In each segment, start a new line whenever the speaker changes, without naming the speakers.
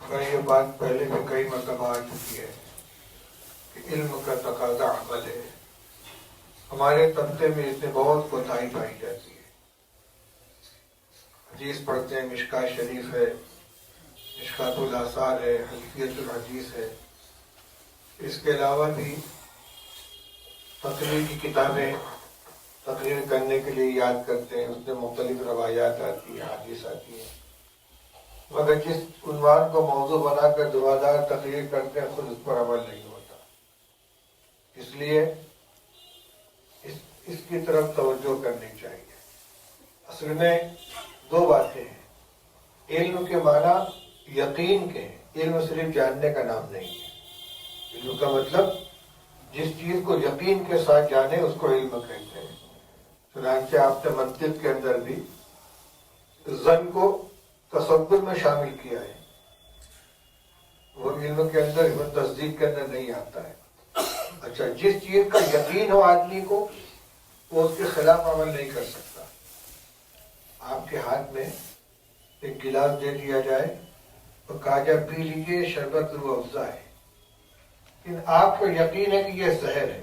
اور یہ بات پہلے بھی کئی مرتبہ آ چکی ہے کہ علم کا تقاضا عمل ہے. ہمارے طبقے میں اس میں بہت کوتاہی پائی جاتی ہے. حدیث پڑھتے ہیں، مشکات شریف ہے، مشکات الاثار ہے، حلقیت الحدیث ہے. اس کے علاوہ بھی تقریر کی کتابیں تقریر کرنے کے لیے یاد کرتے ہیں، اس میں مختلف روایات آتی ہیں، حدیث آتی ہیں. مگر جس عنوان کو موضوع بنا کر دعادار تقریر کرتے ہیں خود اس پر عمل نہیں ہوتا. اس لیے اس کی طرف توجہ کرنی چاہیے. اصل میں دو باتیں ہیں. علم کے معنی یقین کے ہیں. علم صرف جاننے کا نام نہیں ہے. علم کا مطلب جس چیز کو یقین کے ساتھ جانے اس کو علم کہتے ہیں. چنانچہ آپ نے منطق کے اندر بھی ظن کو تصور میں شامل کیا ہے. وہ علم کے اندر وہ تصدیق کے اندر نہیں آتا ہے. اچھا، جس چیز کا یقین ہو آدمی کو وہ اس کے خلاف عمل نہیں کر سکتا. آپ کے ہاتھ میں ایک گلاس دے دیا جائے اور کہا جائے پی لیجیے، شربت روح افزا ہے، لیکن آپ کو یقین ہے کہ یہ زہر ہے.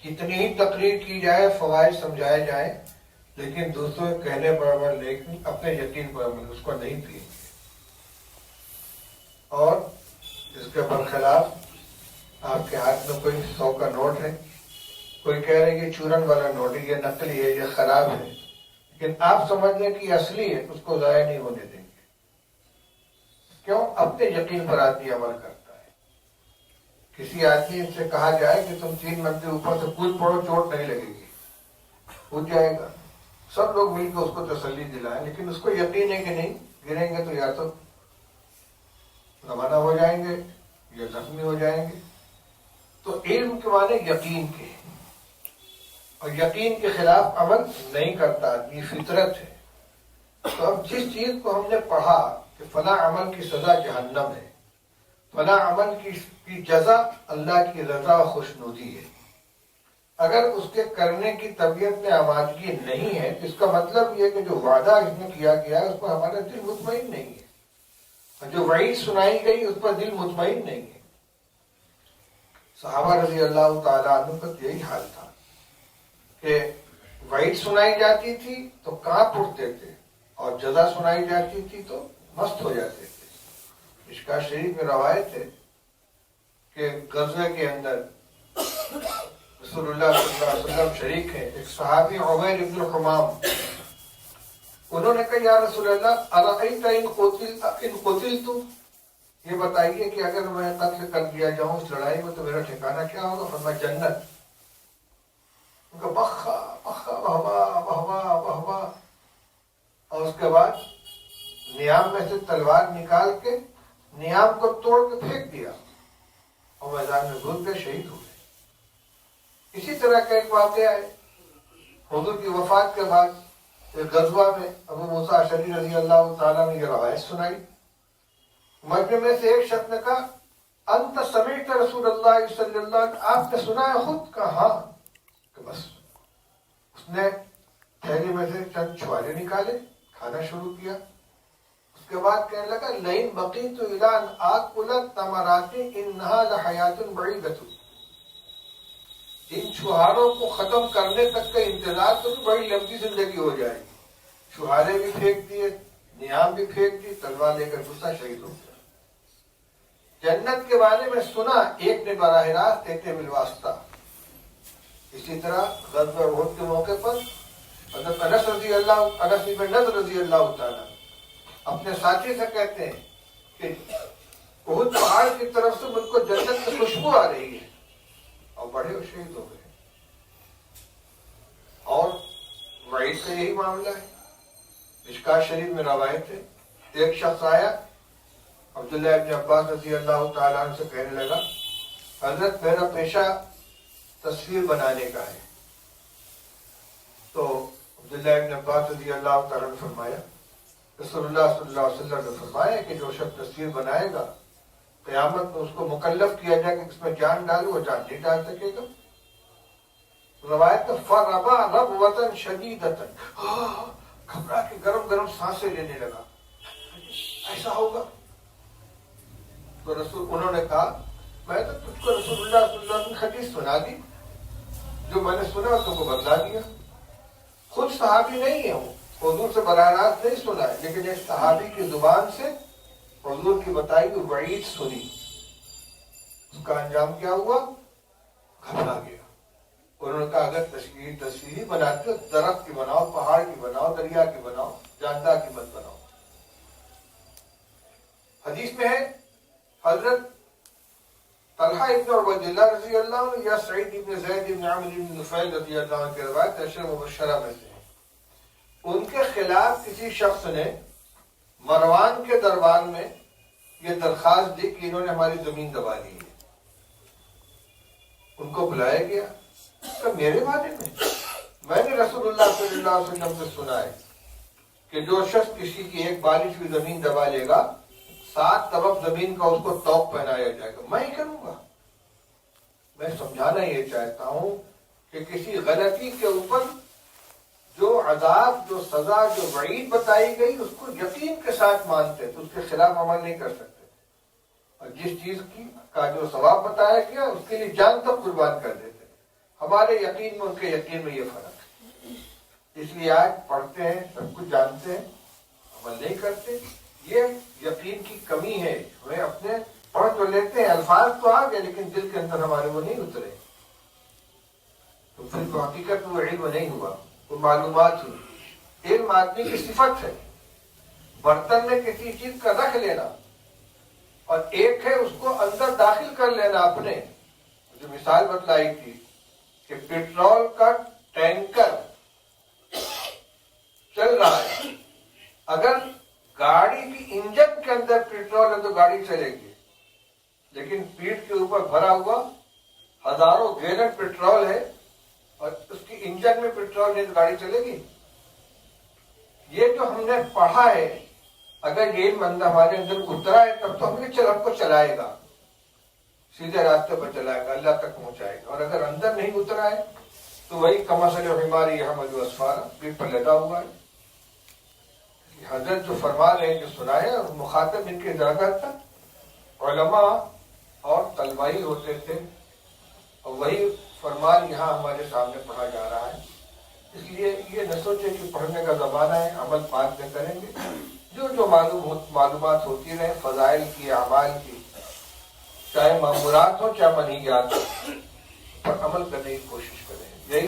کتنی ہی تقریر کی جائے، فوائد سمجھائے جائیں، لیکن دوسروں کے کہنے پر عمل نہیں، اپنے یقین پر عمل، اس کو نہیں پیے. اور اس کے برخلاف آپ کے ہاتھ میں کوئی 100 کا نوٹ ہے، کوئی کہہ رہے یہ چورن والا نوٹ ہے، یہ نقلی ہے، یہ خراب ہے، لیکن آپ سمجھ لیں کہ یہ اصلی ہے، اس کو ضائع نہیں ہونے دیں گے. کیوں؟ اپنے یقین پر آدمی عمل کرتا ہے. کسی آدمی سے کہا جائے کہ تم 3 منزل اوپر سے کود پڑو، چوٹ نہیں لگے گی، کود جائے گا. سب لوگ مل کے اس کو تسلی دلائیں، لیکن اس کو یقین ہے کہ نہیں، گریں گے تو یا تو روانہ ہو جائیں گے یا زخمی ہو جائیں گے. تو علم کے معنی یقین کے، اور یقین کے خلاف عمل نہیں کرتا آدمی، فطرت ہے. تو اب جس چیز کو ہم نے پڑھا کہ فلاں عمل کی سزا جہنم ہے، فلاں عمل کی جزا اللہ کی رضا و خوشنودی ہے، اگر اس کے کرنے کی طبیعت میں آمادگی نہیں ہے تو اس کا مطلب یہ کہ جو وعدہ اس میں کیا گیا ہے اس پر ہمارا دل مطمئن نہیں ہے، اور جو وعید سنائی گئی اس پر دل مطمئن نہیں ہے. صحابہ رضی اللہ تعالیٰ عنہ کا یہی حال تھا کہ وعید سنائی جاتی تھی تو کانپ اٹھتے تھے، اور جزا سنائی جاتی تھی تو مست ہو جاتے تھے. مشکات شریف میں روایت ہے کہ غزوے کے اندر رسول اللہ صلی اللہ علیہ وسلم شریک ہیں. ایک صحابی عمیر ابن الحمام، انہوں نے کہا یا رسول اللہ ارأیت ان قتلت، یہ بتائیے کہ اگر میں قتل کر دیا جاؤں اس لڑائی میں تو میرا ٹھکانہ کیا ہوگا؟ فرمایا جنت. ان کا بخا بخا بہوا بہوا بہوا، اور اس کے بعد نیام میں سے تلوار نکال کے نیام کو توڑ کے پھینک دیا اور میدان میں گھل کے شہید ہو گئے. اسی طرح کا ایک واقعہ ہے حضور کی وفات کے بعد ایک غزوہ میں ابو موسیٰ اشعری رضی اللہ تعالیٰ نے یہ روایت سنائی. مجمع میں سے ایک شخص نے کہا انت سمعت رسول اللہ صلی اللہ علیہ وسلم، آپ نے سنا ہے خود؟ کہا ہاں. کہ بس اس نے تھیلی میں سے چند چھوالے نکالے، کھانا شروع کیا. اس کے بعد کہنے لگا لئن بقیت الی ان آکل التمرات انہا لحیات بعیدۃ، ان چھہاروں کو ختم کرنے تک کا انتظار تو بڑی لمبی زندگی ہو جائے گی. چھہارے بھی پھینک دیے، نیام بھی پھینک دی، تلوار لے کر دوسرا شہید ہو گیا. جنت کے بارے میں سنا، ایک نے براہ راست، ایک نے بالواسطہ. اسی طرح غزوہ احد کے موقع پر حضرت انس بن نضر رضی اللہ تعالیٰ اپنے ساتھی سے کہتے ہیں کہ احد پہاڑ کی طرف سے مجھ کو جنت کی خوشبو آ رہی ہے، اور بڑے اور شہید ہو گئے. اور وعید کا یہی معاملہ ہے. مشکات شریف میں روایت ہے ایک شخص آیا عبداللہ ابن عباس رضی اللہ تعالیٰ عنہ سے کہنے لگا حضرت میرا پیشہ تصویر بنانے کا ہے. تو عبداللہ ابن عباس رضی اللہ تعالیٰ نے فرمایا رسول اللہ صلی اللہ علیہ وسلم نے فرمایا کہ جو شخص تصویر بنائے گا قیامت میں اس کو مکلف کیا جائے کہ اس میں جان ڈالو، وہ جان نہیں ڈال سکے گا. روایت میں فربا ربوة شدیدۃ، گھبرا کے گرم گرم سانسیں لینے لگا. ایسا ہوگا؟ تو انہوں نے کہا میں تو تجھ کو رسول اللہ صلی اللہ علیہ وسلم کی حدیث سنا دی، جو میں نے سنا اس کو بدلا دیا. خود صحابی نہیں ہے وہ، حضور سے براہ راست نہیں سنا ہے، لیکن ایک صحابی کی زبان سے حضور کی بتائی ہوئی وعید سنی. اس کا انجام کیا ہوا؟ گھبرا گیا. انہوں نے کہا اگر تصویر بناتے ہو درخت کی بناؤ، پہاڑ کی بناؤ، دریا کی بناؤ، جاندار کی مت بناؤ. حدیث میں ہے حضرت طلحہ ابن عبید اللہ رضی اللہ عنہ یا سعید ابن زید ابن عامر ابن نفیل رضی اللہ عنہ کی روایت عشر مبشرہ میں سے ہے. ان کے خلاف کسی شخص نے مروان کے دربار میں یہ درخواست دی کہ انہوں نے ہماری زمین دبا لی ہے. ان کو بلایا گیا کہ میرے بارے میں نے رسول اللہ صلی اللہ علیہ وسلم سے سنا ہے کہ جو شخص کسی کی ایک بالش ہوئی زمین دبا لے گا 7 طرف زمین کا اس کو توق پہنایا جائے گا. میں ہی کروں گا. میں سمجھانا یہ چاہتا ہوں کہ کسی غلطی کے اوپر جو عذاب، جو سزا، جو وعید بتائی گئی اس کو یقین کے ساتھ مانتے تو اس کے خلاف عمل نہیں کر سکتے، اور جس چیز کا جو ثواب بتایا گیا اس کے لیے جان تک قربان کر دیتے. ہمارے یقین میں ان کے یقین میں یہ فرق ہے. اس لیے آج پڑھتے ہیں، سب کچھ جانتے ہیں، عمل نہیں کرتے. یہ یقین کی کمی ہے. ہمیں اپنے پڑھ تو لیتے ہیں، الفاظ تو آ گئے لیکن دل کے اندر ہمارے وہ نہیں اترے، تو پھر تو حقیقت میں وہ علم نہیں ہوا، وہ معلومات ہوئی. علم آدمی کی صفت ہے. برتن میں کسی چیز کا رکھ لینا اور ایک ہے اس کو اندر داخل کر لینا. اپنے جو مثال بتلائی تھی کہ پیٹرول کا ٹینکر چل رہا ہے، اگر گاڑی کی انجن کے اندر پیٹرول ہے تو گاڑی چلے گی، لیکن پیٹھ کے اوپر بھرا ہوا ہزاروں گیلن پیٹرول ہے اور اس کی انجن میں پیٹرول نہیں تو گاڑی چلے گی. یہ جو ہم نے پڑھا ہے، اگر یہ ہمارے اندر اترا ہے تب تو ہم کو چلائے گا، سیدھے راستے پر چلائے گا، اللہ تک پہنچائے گا. اور اگر اندر نہیں اترا ہے تو وہی کمثل حمار یحمل اسفارا، پیٹ پر لدا ہوا ہے. حضرت جو فرما رہے ہیں، جو سنائے، اور مخاطب ان کے زیادہ تر علماء اور طلبائی ہوتے تھے، اور وہی فرمان یہاں ہمارے سامنے پڑھا جا رہا ہے. اس لیے یہ نہ سوچے کہ پڑھنے کا زمانہ ہے، عمل بعد میں کریں گے. جو معلومات ہوتی رہے فضائل کی، اعمال کی، چاہے معمورات ہو چاہے منہیات ہو، پر عمل کرنے کی کوشش کریں. یہی